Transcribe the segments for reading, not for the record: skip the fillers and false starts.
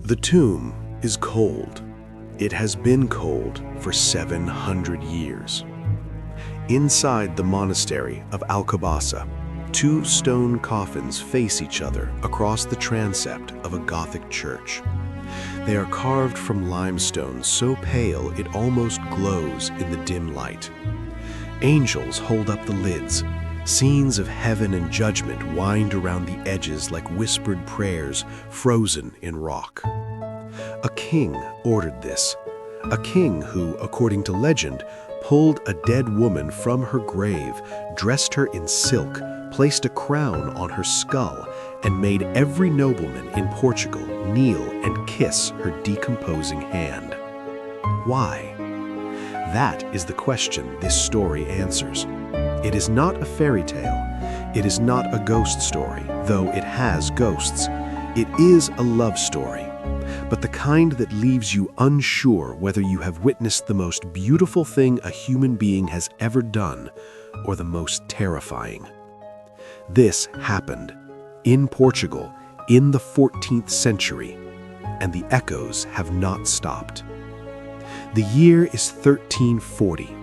The tomb is cold. It has been cold for 700 years. Inside the monastery of Alcobaça, two stone coffins face each other across the transept of a Gothic church. They are carved from limestone so pale it almost glows in the dim light. Angels hold up the lids. Scenes of heaven and judgment wind around the edges like whispered prayers frozen in rock. A king ordered this. A king who, according to legend, pulled a dead woman from her grave, dressed her in silk, placed a crown on her skull, and made every nobleman in Portugal kneel and kiss her decomposing hand. Why? That is the question this story answers. It is not a fairy tale. It is not a ghost story, though it has ghosts. It is a love story, but the kind that leaves you unsure whether you have witnessed the most beautiful thing a human being has ever done or the most terrifying. This happened in Portugal in the 14th century, and the echoes have not stopped. The year is 1340.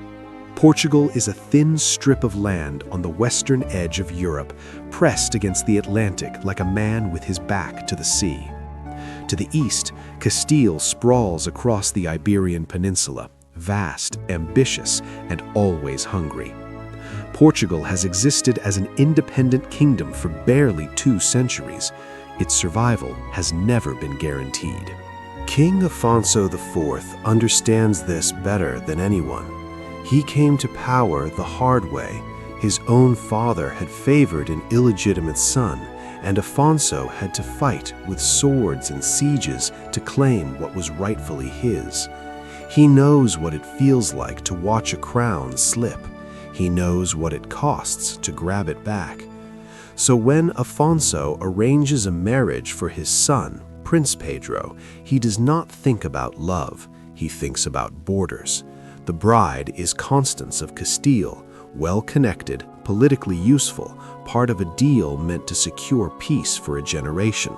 Portugal is a thin strip of land on the western edge of Europe, pressed against the Atlantic like a man with his back to the sea. To the east, Castile sprawls across the Iberian Peninsula, vast, ambitious, and always hungry. Portugal has existed as an independent kingdom for barely 2 centuries. Its survival has never been guaranteed. King Afonso IV understands this better than anyone. He came to power the hard way. His own father had favored an illegitimate son, and Afonso had to fight with swords and sieges to claim what was rightfully his. He knows what it feels like to watch a crown slip. He knows what it costs to grab it back. So when Afonso arranges a marriage for his son, Prince Pedro, he does not think about love. He thinks about borders. The bride is Constance of Castile, well-connected, politically useful, part of a deal meant to secure peace for a generation.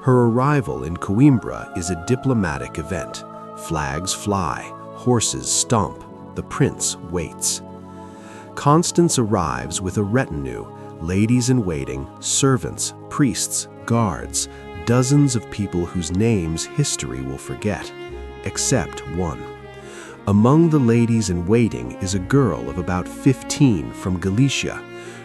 Her arrival in Coimbra is a diplomatic event. Flags fly, horses stomp, the prince waits. Constance arrives with a retinue, ladies-in-waiting, servants, priests, guards, dozens of people whose names history will forget, except one. Among the ladies-in-waiting is a girl of about 15 from Galicia.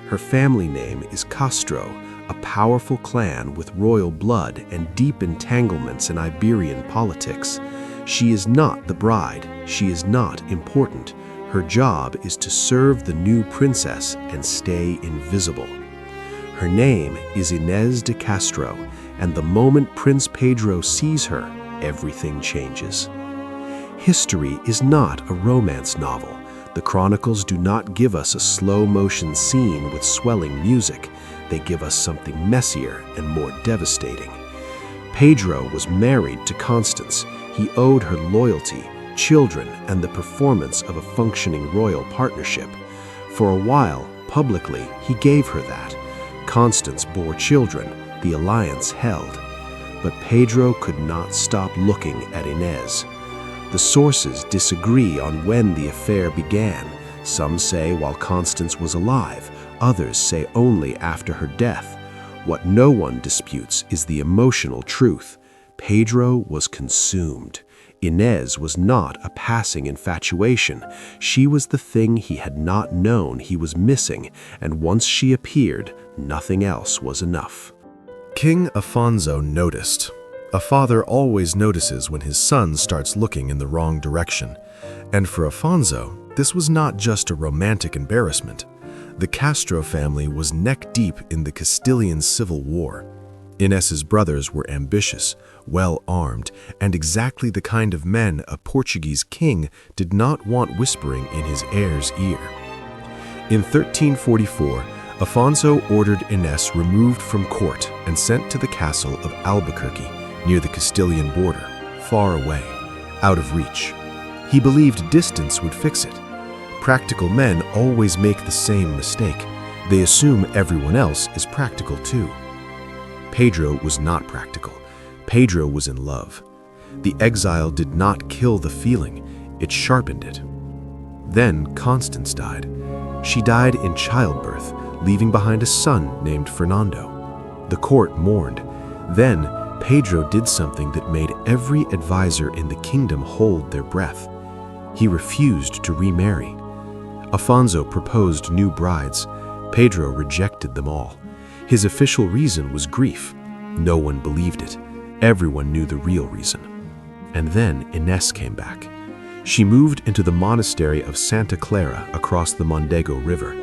Her family name is Castro, a powerful clan with royal blood and deep entanglements in Iberian politics. She is not the bride. She is not important. Her job is to serve the new princess and stay invisible. Her name is Inês de Castro, and the moment Prince Pedro sees her, everything changes. History is not a romance novel. The chronicles do not give us a slow-motion scene with swelling music. They give us something messier and more devastating. Pedro was married to Constance. He owed her loyalty, children, and the performance of a functioning royal partnership. For a while, publicly, he gave her that. Constance bore children. The alliance held. But Pedro could not stop looking at Inês. The sources disagree on when the affair began. Some say while Constance was alive, others say only after her death. What no one disputes is the emotional truth. Pedro was consumed. Inês was not a passing infatuation. She was the thing he had not known he was missing, and once she appeared, nothing else was enough. King Afonso noticed. A father always notices when his son starts looking in the wrong direction. And for Afonso, this was not just a romantic embarrassment. The Castro family was neck-deep in the Castilian Civil War. Inés's brothers were ambitious, well-armed, and exactly the kind of men a Portuguese king did not want whispering in his heir's ear. In 1344, Afonso ordered Inés removed from court and sent to the castle of Albuquerque, near the Castilian border, far away, out of reach. He believed distance would fix it. Practical men always make the same mistake. They assume everyone else is practical too. Pedro was not practical. Pedro was in love. The exile did not kill the feeling, it sharpened it. Then Constance died. She died in childbirth, leaving behind a son named Fernando. The court mourned. Then Pedro did something that made every advisor in the kingdom hold their breath. He refused to remarry. Afonso proposed new brides. Pedro rejected them all. His official reason was grief. No one believed it. Everyone knew the real reason. And then Inés came back. She moved into the monastery of Santa Clara across the Mondego River.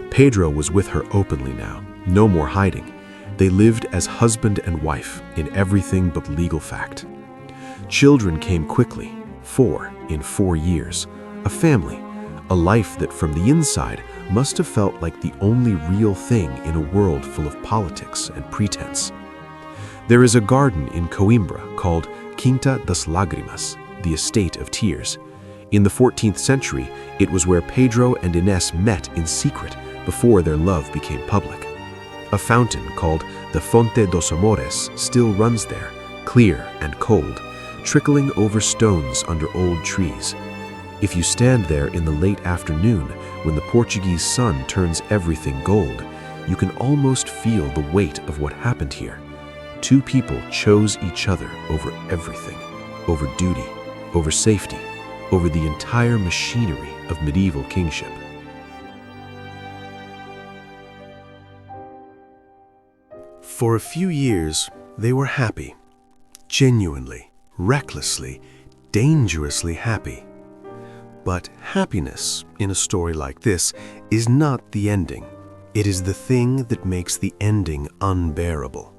Pedro was with her openly now, no more hiding. They lived as husband and wife in everything but legal fact. Children came quickly, 4 in 4 years. A family, a life that from the inside must have felt like the only real thing in a world full of politics and pretense. There is a garden in Coimbra called Quinta das Lágrimas, the Estate of Tears. In the 14th century, it was where Pedro and Inés met in secret before their love became public. A fountain called the Fonte dos Amores still runs there, clear and cold, trickling over stones under old trees. If you stand there in the late afternoon when the Portuguese sun turns everything gold, you can almost feel the weight of what happened here. 2 people chose each other over everything, over duty, over safety, over the entire machinery of medieval kingship. For a few years, they were happy, genuinely, recklessly, dangerously happy. But happiness, in a story like this, is not the ending. It is the thing that makes the ending unbearable.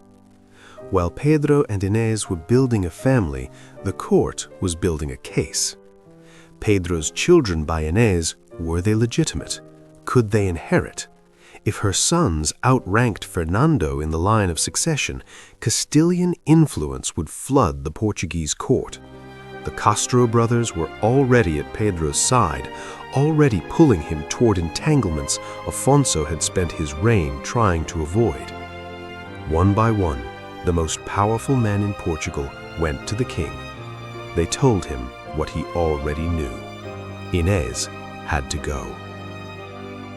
While Pedro and Inés were building a family, the court was building a case. Pedro's children by Inés, were they legitimate? Could they inherit? If her sons outranked Fernando in the line of succession, Castilian influence would flood the Portuguese court. The Castro brothers were already at Pedro's side, already pulling him toward entanglements Afonso had spent his reign trying to avoid. One by one, the most powerful men in Portugal went to the king. They told him what he already knew. Inés had to go.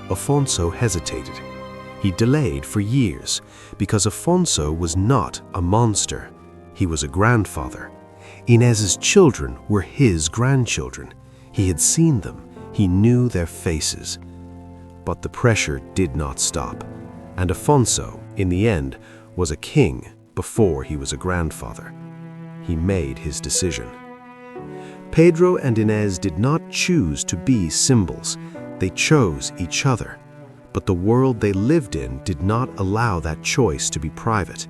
Afonso hesitated. He delayed for years because Afonso was not a monster. He was a grandfather. Inés's children were his grandchildren. He had seen them. He knew their faces. But the pressure did not stop, and Afonso, in the end, was a king before he was a grandfather. He made his decision. Pedro and Inés did not choose to be symbols. They chose each other. But the world they lived in did not allow that choice to be private.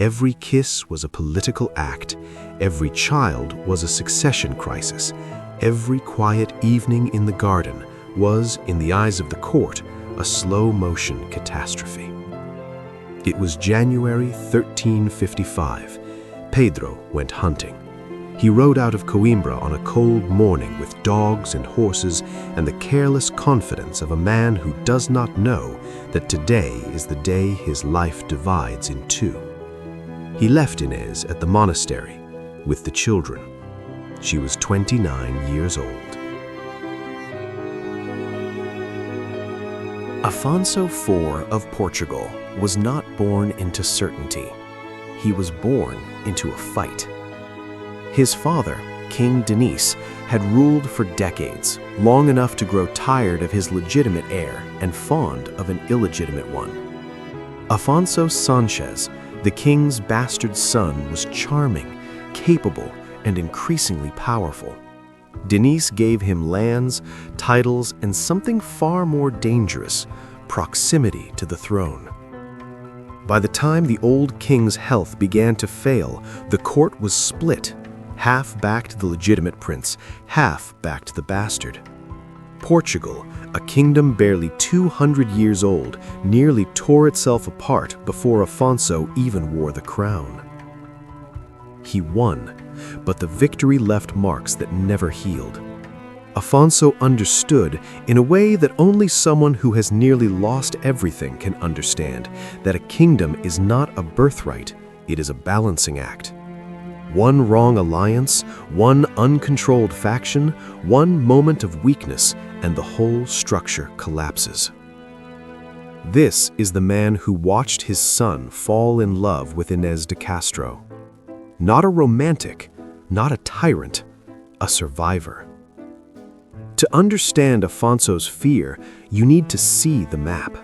Every kiss was a political act. Every child was a succession crisis. Every quiet evening in the garden was, in the eyes of the court, a slow-motion catastrophe. It was January 1355. Pedro went hunting. He rode out of Coimbra on a cold morning with dogs and horses and the careless confidence of a man who does not know that today is the day his life divides in 2. He left Inés at the monastery with the children. She was 29 years old. Afonso IV of Portugal was not born into certainty. He was born into a fight. His father, King Denis, had ruled for decades, long enough to grow tired of his legitimate heir and fond of an illegitimate one. Afonso Sanchez, the king's bastard son, was charming, capable, and increasingly powerful. Denis gave him lands, titles, and something far more dangerous, proximity to the throne. By the time the old king's health began to fail, the court was split. Half backed the legitimate prince, half backed the bastard. Portugal, a kingdom barely 200 years old, nearly tore itself apart before Afonso even wore the crown. He won, but the victory left marks that never healed. Afonso understood, in a way that only someone who has nearly lost everything can understand, that a kingdom is not a birthright, it is a balancing act. One wrong alliance, one uncontrolled faction, one moment of weakness, and the whole structure collapses. This is the man who watched his son fall in love with Inês de Castro. Not a romantic, not a tyrant, a survivor. To understand Afonso's fear, you need to see the map.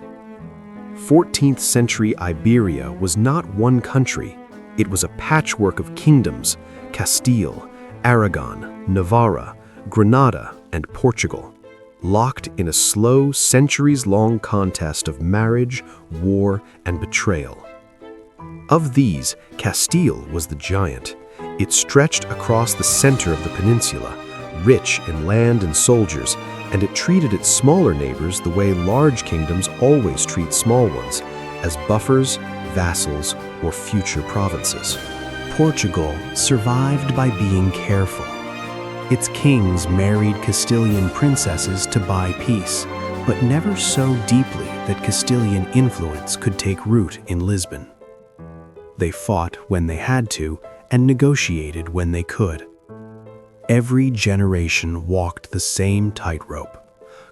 14th century Iberia was not one country. It was a patchwork of kingdoms: Castile, Aragon, Navarra, Granada, and Portugal, locked in a slow, centuries-long contest of marriage, war, and betrayal. Of these, Castile was the giant. It stretched across the center of the peninsula, rich in land and soldiers, and it treated its smaller neighbors the way large kingdoms always treat small ones, as buffers, vassals, or future provinces. Portugal survived by being careful. Its kings married Castilian princesses to buy peace, but never so deeply that Castilian influence could take root in Lisbon. They fought when they had to and negotiated when they could. Every generation walked the same tightrope,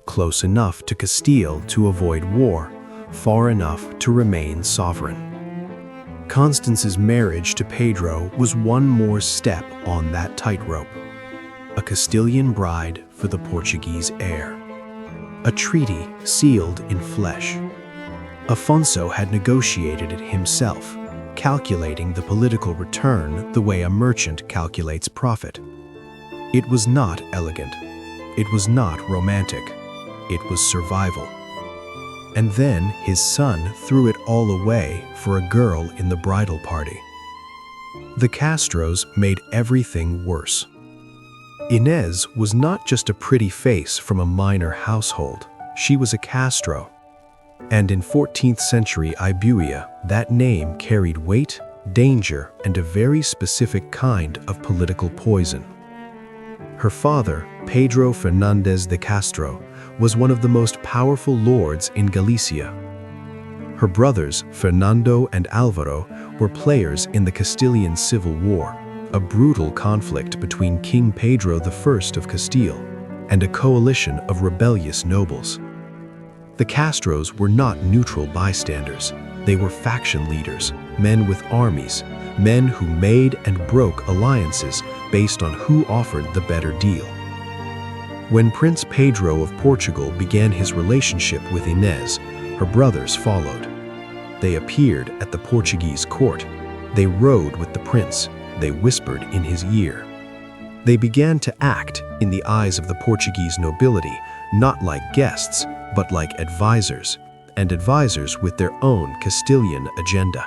close enough to Castile to avoid war, far enough to remain sovereign. Constance's marriage to Pedro was one more step on that tightrope. A Castilian bride for the Portuguese heir. A treaty sealed in flesh. Afonso had negotiated it himself, calculating the political return the way a merchant calculates profit. It was not elegant. It was not romantic. It was survival. And then his son threw it all away for a girl in the bridal party. The Castros made everything worse. Inês was not just a pretty face from a minor household. She was a Castro. And in 14th century Iberia, that name carried weight, danger, and a very specific kind of political poison. Her father, Pedro Fernández de Castro, was one of the most powerful lords in Galicia. Her brothers, Fernando and Álvaro, were players in the Castilian Civil War, a brutal conflict between King Pedro I of Castile and a coalition of rebellious nobles. The Castros were not neutral bystanders. They were faction leaders, men with armies, men who made and broke alliances based on who offered the better deal. When Prince Pedro of Portugal began his relationship with Inês, her brothers followed. They appeared at the Portuguese court. They rode with the prince. They whispered in his ear. They began to act, in the eyes of the Portuguese nobility, not like guests, but like advisors, and advisors with their own Castilian agenda.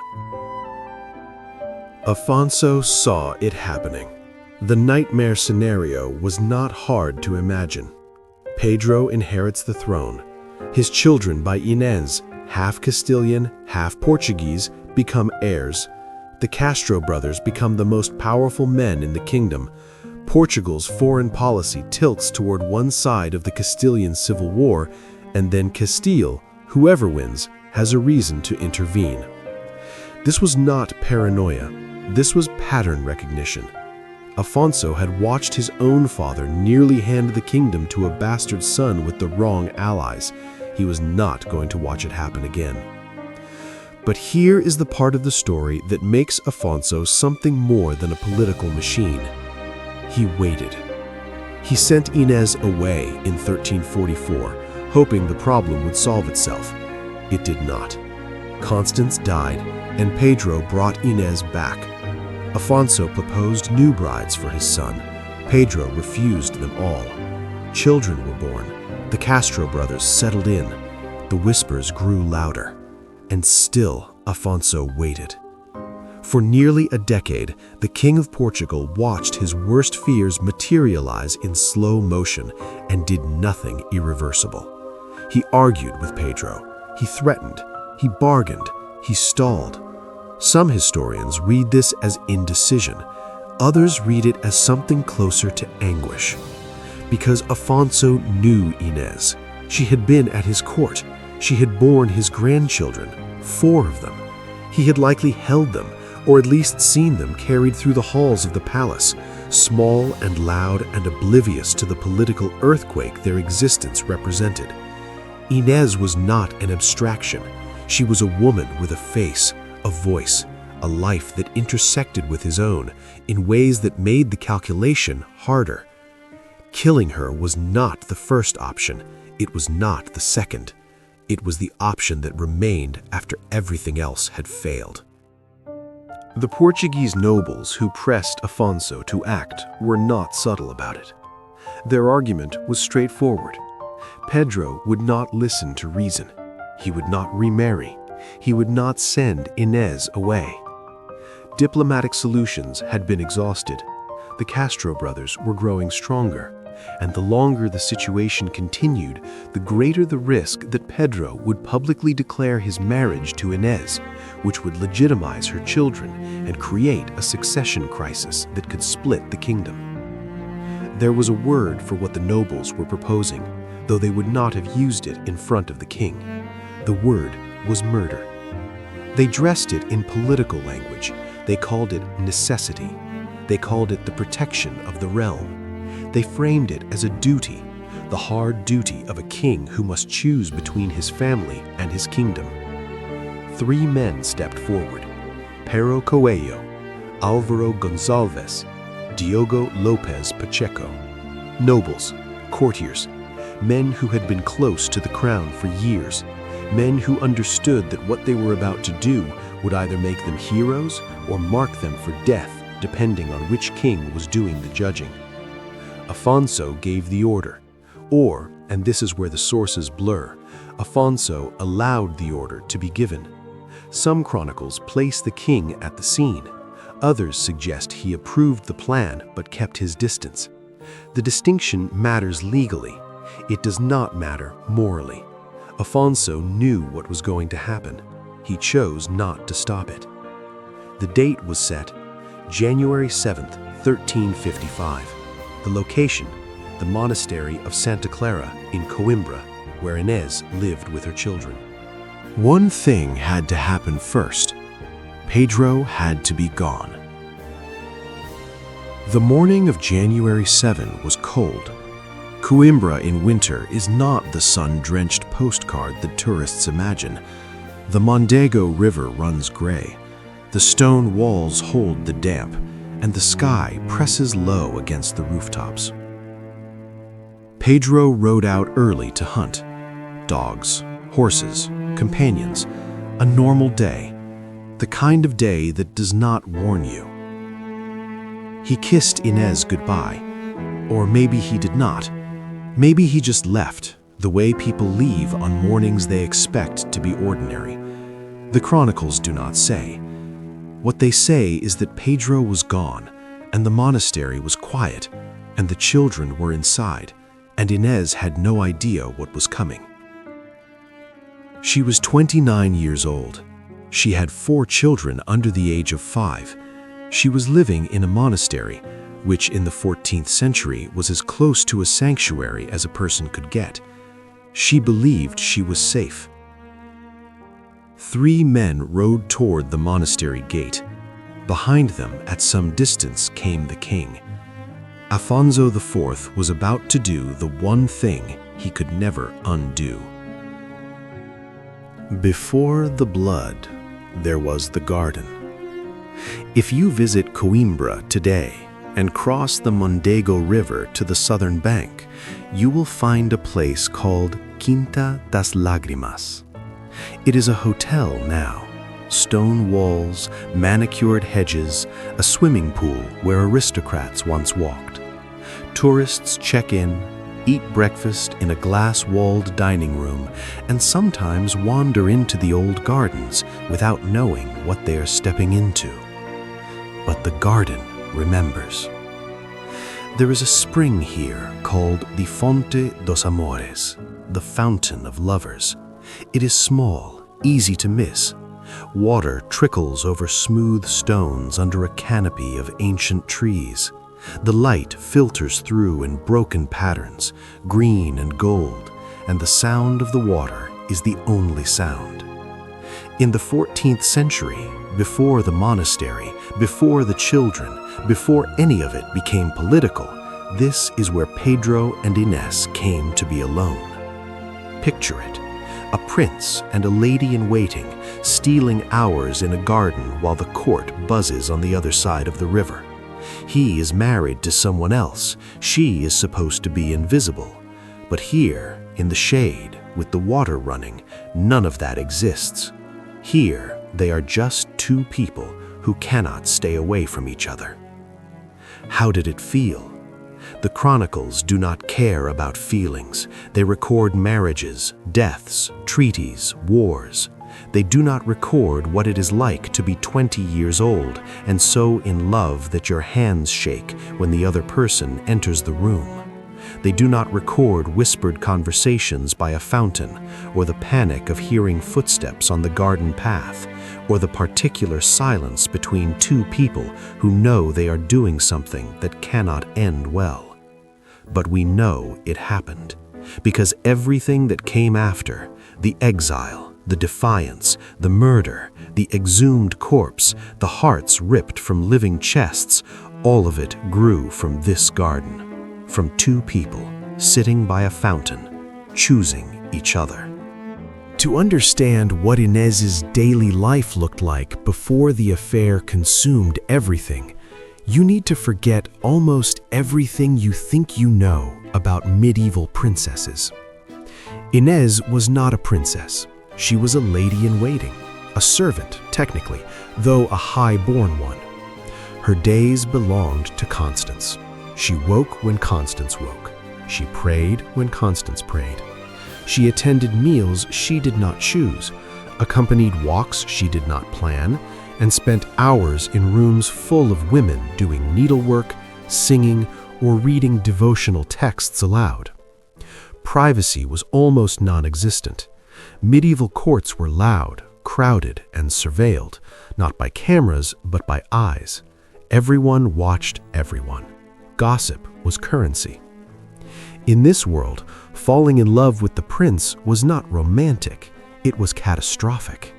Afonso saw it happening. The nightmare scenario was not hard to imagine. Pedro inherits the throne. His children by Inês, half Castilian, half Portuguese, become heirs. The Castro brothers become the most powerful men in the kingdom. Portugal's foreign policy tilts toward one side of the Castilian Civil War, and then Castile, whoever wins, has a reason to intervene. This was not paranoia. This was pattern recognition. Afonso had watched his own father nearly hand the kingdom to a bastard son with the wrong allies. He was not going to watch it happen again. But here is the part of the story that makes Afonso something more than a political machine. He waited. He sent Inês away in 1344, hoping the problem would solve itself. It did not. Constance died, and Pedro brought Inês back. Afonso proposed new brides for his son. Pedro refused them all. Children were born. The Castro brothers settled in. The whispers grew louder. And still, Afonso waited. For nearly a decade, the King of Portugal watched his worst fears materialize in slow motion and did nothing irreversible. He argued with Pedro. He threatened. He bargained. He stalled. Some historians read this as indecision. Others read it as something closer to anguish. Because Afonso knew Inês. She had been at his court. She had borne his grandchildren, 4 of them. He had likely held them, or at least seen them carried through the halls of the palace, small and loud and oblivious to the political earthquake their existence represented. Inês was not an abstraction. She was a woman with a face, a voice, a life that intersected with his own in ways that made the calculation harder. Killing her was not the first option. It was not the second. It was the option that remained after everything else had failed. The Portuguese nobles who pressed Afonso to act were not subtle about it. Their argument was straightforward. Pedro would not listen to reason. He would not remarry. He would not send Inês away. Diplomatic solutions had been exhausted. The Castro brothers were growing stronger, and the longer the situation continued, the greater the risk that Pedro would publicly declare his marriage to Inês, which would legitimize her children and create a succession crisis that could split the kingdom. There was a word for what the nobles were proposing, though they would not have used it in front of the king. The word was murder. They dressed it in political language. They called it necessity. They called it the protection of the realm. They framed it as a duty, the hard duty of a king who must choose between his family and his kingdom. 3 men stepped forward: Pero Coello, Álvaro Gonçalves, Diogo López Pacheco. Nobles, courtiers, men who had been close to the crown for years, men who understood that what they were about to do would either make them heroes or mark them for death, depending on which king was doing the judging. Afonso gave the order, or, and this is where the sources blur, Afonso allowed the order to be given. Some chronicles place the king at the scene. Others suggest he approved the plan but kept his distance. The distinction matters legally. It does not matter morally. Afonso knew what was going to happen. He chose not to stop it. The date was set, January 7th, 1355. The location, the monastery of Santa Clara in Coimbra, where Inês lived with her children. One thing had to happen first. Pedro had to be gone. The morning of January 7 was cold. Coimbra in winter is not the sun-drenched postcard that tourists imagine. The Mondego River runs gray. The stone walls hold the damp, and the sky presses low against the rooftops. Pedro rode out early to hunt. Dogs, horses, companions. A normal day. The kind of day that does not warn you. He kissed Inês goodbye. Or maybe he did not. Maybe he just left, the way people leave on mornings they expect to be ordinary. The chronicles do not say. What they say is that Pedro was gone, and the monastery was quiet, and the children were inside, and Inês had no idea what was coming. She was 29 years old. She had 4 children under the age of 5. She was living in a monastery, which in the 14th century was as close to a sanctuary as a person could get. She believed she was safe. 3 men rode toward the monastery gate. Behind them, at some distance, came the king. Afonso IV was about to do the one thing he could never undo. Before the blood, there was the garden. If you visit Coimbra today and cross the Mondego River to the southern bank, you will find a place called Quinta das Lágrimas. It is a hotel now. Stone walls, manicured hedges, a swimming pool where aristocrats once walked. Tourists check in, eat breakfast in a glass-walled dining room, and sometimes wander into the old gardens without knowing what they are stepping into. But the garden remembers. There is a spring here called the Fonte dos Amores, the Fountain of Lovers. It is small, easy to miss. Water trickles over smooth stones under a canopy of ancient trees. The light filters through in broken patterns, green and gold, and the sound of the water is the only sound. In the 14th century, before the monastery, before the children, before any of it became political, this is where Pedro and Inés came to be alone. Picture it, a prince and a lady-in-waiting stealing hours in a garden while the court buzzes on the other side of the river. He is married to someone else. She is supposed to be invisible. But here, in the shade, with the water running, none of that exists. Here, they are just two people who cannot stay away from each other. How did it feel? The chronicles do not care about feelings. They record marriages, deaths, treaties, wars. They do not record what it is like to be 20 years old and so in love that your hands shake when the other person enters the room. They do not record whispered conversations by a fountain, or the panic of hearing footsteps on the garden path, or the particular silence between two people who know they are doing something that cannot end well. But we know it happened, because everything that came after, the exile, the defiance, the murder, the exhumed corpse, the hearts ripped from living chests, all of it grew from this garden. From two people sitting by a fountain, choosing each other. To understand what Inés's daily life looked like before the affair consumed everything, you need to forget almost everything you think you know about medieval princesses. Inés was not a princess. She was a lady-in-waiting, a servant, technically, though a high-born one. Her days belonged to Constance. She woke when Constance woke. She prayed when Constance prayed. She attended meals she did not choose, accompanied walks she did not plan, and spent hours in rooms full of women doing needlework, singing, or reading devotional texts aloud. Privacy was almost non-existent. Medieval courts were loud, crowded, and surveilled, not by cameras, but by eyes. Everyone watched everyone. Gossip was currency. In this world, falling in love with the prince was not romantic, it was catastrophic.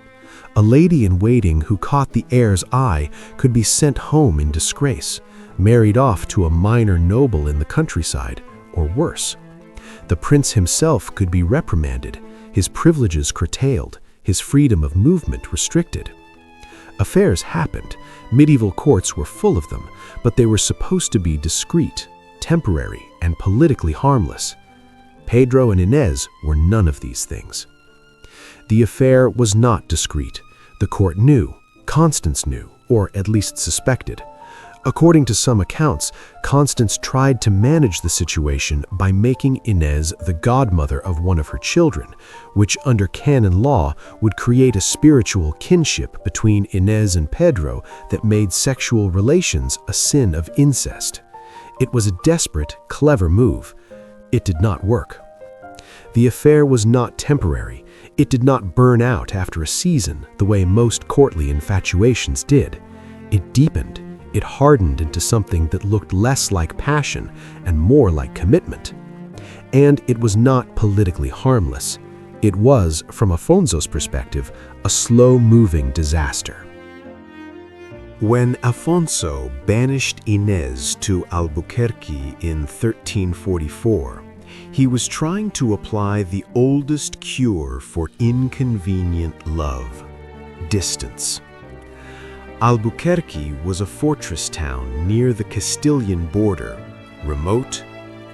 A lady-in-waiting who caught the heir's eye could be sent home in disgrace, married off to a minor noble in the countryside, or worse. The prince himself could be reprimanded, his privileges curtailed, his freedom of movement restricted. Affairs happened. Medieval courts were full of them, but they were supposed to be discreet, temporary, and politically harmless. Pedro and Inés were none of these things. The affair was not discreet. The court knew, Constance knew, or at least suspected. According to some accounts, Constance tried to manage the situation by making Inés the godmother of one of her children, which under canon law would create a spiritual kinship between Inés and Pedro that made sexual relations a sin of incest. It was a desperate, clever move. It did not work. The affair was not temporary. It did not burn out after a season the way most courtly infatuations did. It deepened. It hardened into something that looked less like passion and more like commitment. And it was not politically harmless. It was, from Afonso's perspective, a slow-moving disaster. When Afonso banished Inés to Albuquerque in 1344, he was trying to apply the oldest cure for inconvenient love: distance. Albuquerque was a fortress town near the Castilian border, remote,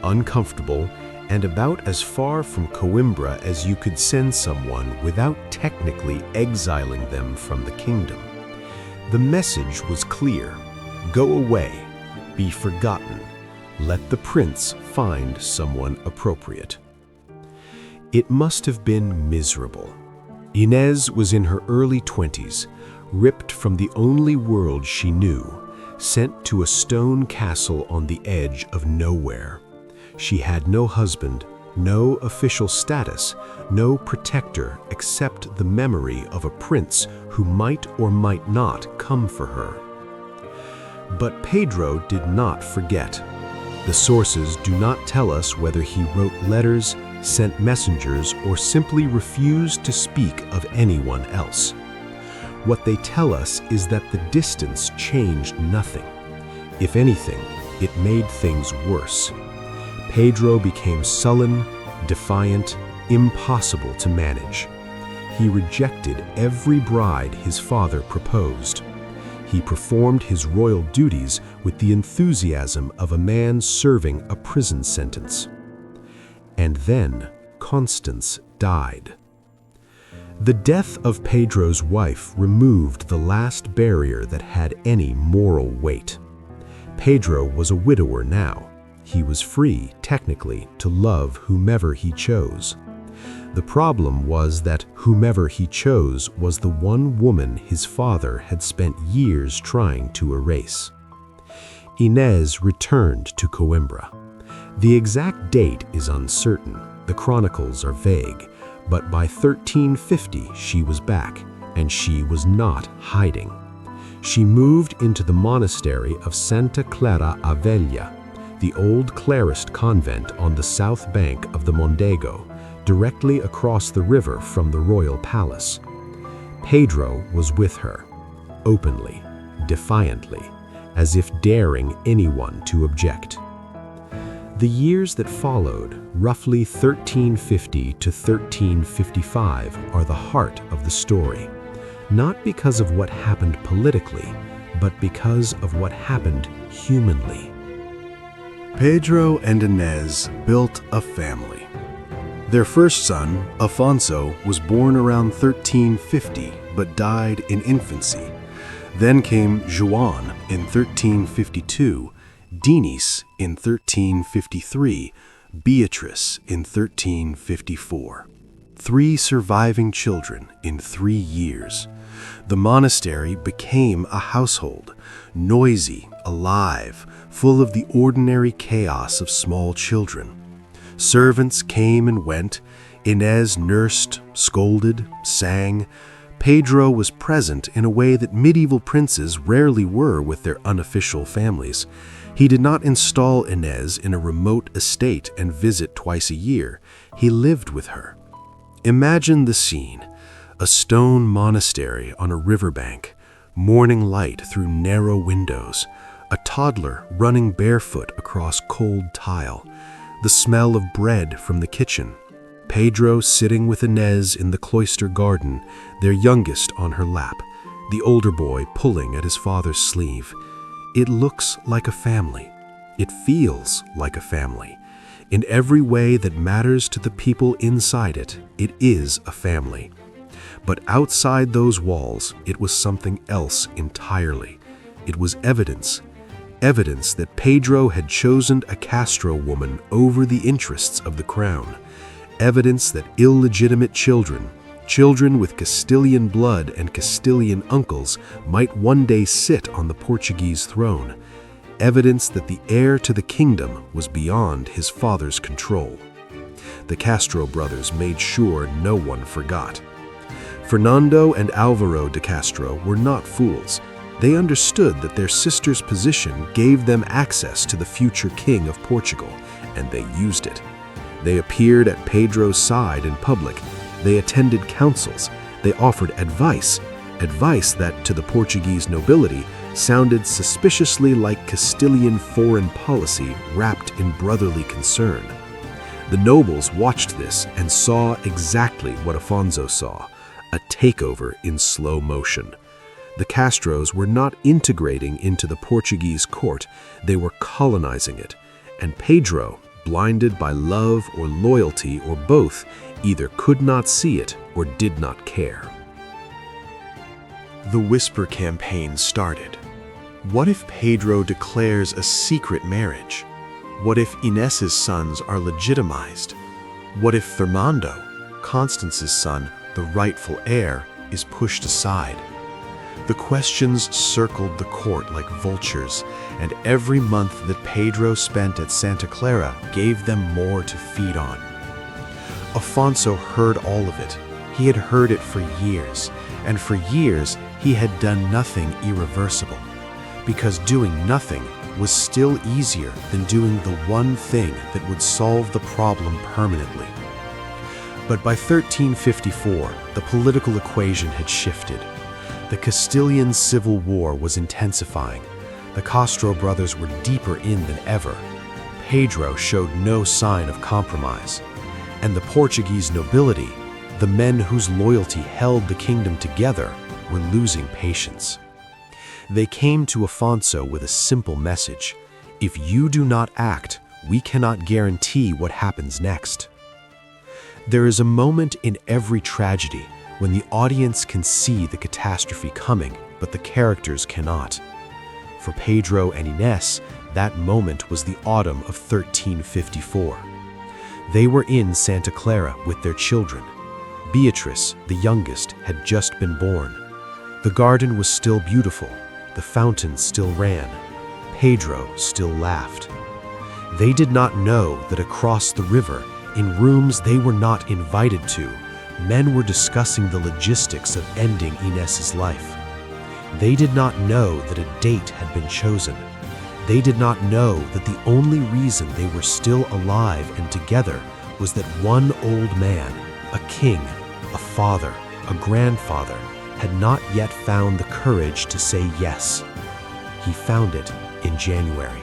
uncomfortable, and about as far from Coimbra as you could send someone without technically exiling them from the kingdom. The message was clear: go away, be forgotten, let the prince find someone appropriate. It must have been miserable. Inés was in her early 20s, ripped from the only world she knew, sent to a stone castle on the edge of nowhere. She had no husband, no official status, no protector except the memory of a prince who might or might not come for her. But Pedro did not forget. The sources do not tell us whether he wrote letters, sent messengers, or simply refused to speak of anyone else. What they tell us is that the distance changed nothing. If anything, it made things worse. Pedro became sullen, defiant, impossible to manage. He rejected every bride his father proposed. He performed his royal duties with the enthusiasm of a man serving a prison sentence. And then Constance died. The death of Pedro's wife removed the last barrier that had any moral weight. Pedro was a widower now. He was free, technically, to love whomever he chose. The problem was that whomever he chose was the one woman his father had spent years trying to erase. Inês returned to Coimbra. The exact date is uncertain, the chronicles are vague, but by 1350 she was back, and she was not hiding. She moved into the monastery of Santa Clara a Velha, the old Clarist convent on the south bank of the Mondego, directly across the river from the royal palace. Pedro was with her, openly, defiantly, as if daring anyone to object. The years that followed, roughly 1350 to 1355, are the heart of the story, not because of what happened politically, but because of what happened humanly. Pedro and Inês built a family. Their first son, Afonso, was born around 1350 but died in infancy. Then came Joan in 1352, Dinis in 1353, Beatrice in 1354. 3 surviving children in 3 years. The monastery became a household, noisy, alive, full of the ordinary chaos of small children. Servants came and went. Inês nursed, scolded, sang. Pedro was present in a way that medieval princes rarely were with their unofficial families. He did not install Inês in a remote estate and visit twice a year. He lived with her. Imagine the scene: a stone monastery on a riverbank, morning light through narrow windows, a toddler running barefoot across cold tile, the smell of bread from the kitchen, Pedro sitting with Inês in the cloister garden, their youngest on her lap, the older boy pulling at his father's sleeve. It looks like a family. It feels like a family. In every way that matters to the people inside it, it is a family. But outside those walls, it was something else entirely. It was evidence that Pedro had chosen a Castro woman over the interests of the crown. Evidence that illegitimate children with Castilian blood and Castilian uncles, might one day sit on the Portuguese throne. Evidence that the heir to the kingdom was beyond his father's control. The Castro brothers made sure no one forgot. Fernando and Álvaro de Castro were not fools. They understood that their sister's position gave them access to the future king of Portugal, and they used it. They appeared at Pedro's side in public. They attended councils. They offered advice that, to the Portuguese nobility, sounded suspiciously like Castilian foreign policy wrapped in brotherly concern. The nobles watched this and saw exactly what Afonso saw: a takeover in slow motion. The Castros were not integrating into the Portuguese court, they were colonizing it, and Pedro, blinded by love or loyalty or both, either could not see it or did not care. The whisper campaign started. What if Pedro declares a secret marriage? What if Inés's sons are legitimized? What if Fernando, Constance's son, the rightful heir, is pushed aside? The questions circled the court like vultures, and every month that Pedro spent at Santa Clara gave them more to feed on. Afonso heard all of it. He had heard it for years, and for years he had done nothing irreversible, because doing nothing was still easier than doing the one thing that would solve the problem permanently. But by 1354, the political equation had shifted. The Castilian civil war was intensifying. The Castro brothers were deeper in than ever. Pedro showed no sign of compromise. And the Portuguese nobility, the men whose loyalty held the kingdom together, were losing patience. They came to Afonso with a simple message: if you do not act, we cannot guarantee what happens next. There is a moment in every tragedy when the audience can see the catastrophe coming, but the characters cannot. For Pedro and Inés, that moment was the autumn of 1354. They were in Santa Clara with their children. Beatrice, the youngest, had just been born. The garden was still beautiful. The fountains still ran. Pedro still laughed. They did not know that across the river, in rooms they were not invited to, men were discussing the logistics of ending Inés's life. They did not know that a date had been chosen. They did not know that the only reason they were still alive and together was that one old man, a king, a father, a grandfather, had not yet found the courage to say yes. He found it in January.